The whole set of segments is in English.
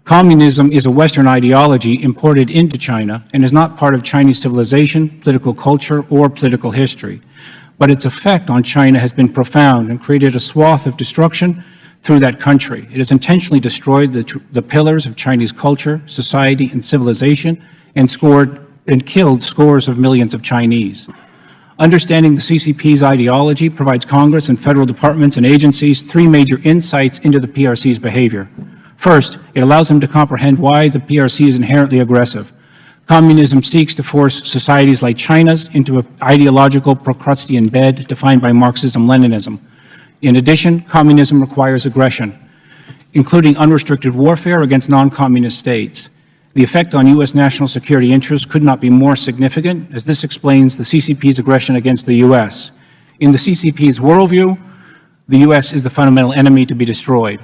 Communism is a Western ideology imported into China and is not part of Chinese civilization, political culture, or political history. But its effect on China has been profound and created a swath of destruction through that country. It has intentionally destroyed the pillars of Chinese culture, society, and civilization and killed scores of millions of Chinese. Understanding the CCP's ideology provides Congress and federal departments and agencies three major insights into the PRC's behavior. First, it allows them to comprehend why the PRC is inherently aggressive. Communism seeks to force societies like China's into an ideological Procrustean bed defined by Marxism-Leninism. In addition, communism requires aggression, including unrestricted warfare against non-communist states. The effect on U.S. national security interests could not be more significant, as this explains the CCP's aggression against the U.S. In the CCP's worldview, the U.S. is the fundamental enemy to be destroyed.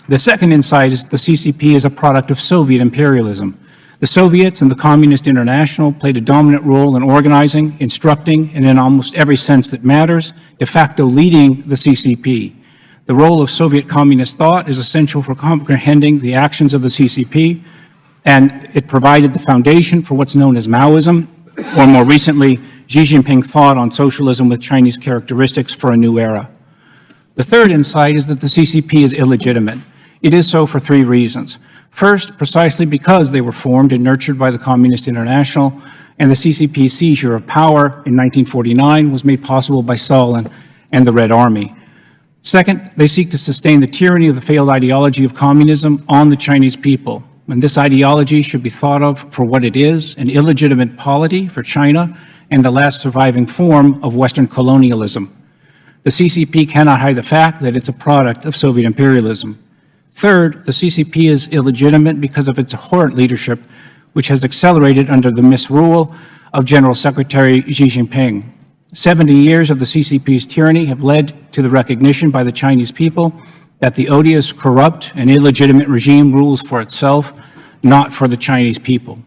The second insight is the CCP is a product of Soviet imperialism. The Soviets and the Communist International played a dominant role in organizing, instructing, and in almost every sense that matters, de facto leading the CCP. The role of Soviet communist thought is essential for comprehending the actions of the CCP, and it provided the foundation for what's known as Maoism, or more recently, Xi Jinping thought on socialism with Chinese characteristics for a new era. The third insight is that the CCP is illegitimate. It is so for three reasons. First, precisely because they were formed and nurtured by the Communist International, and the CCP's seizure of power in 1949 was made possible by Stalin and the Red Army. Second, they seek to sustain the tyranny of the failed ideology of communism on the Chinese people. And this ideology should be thought of for what it is, an illegitimate polity for China and the last surviving form of Western colonialism. The CCP cannot hide the fact that it's a product of Soviet imperialism. Third, the CCP is illegitimate because of its abhorrent leadership, which has accelerated under the misrule of General Secretary Xi Jinping. 70 years of the CCP's tyranny have led to the recognition by the Chinese people that the odious, corrupt, and illegitimate regime rules for itself, not for the Chinese people.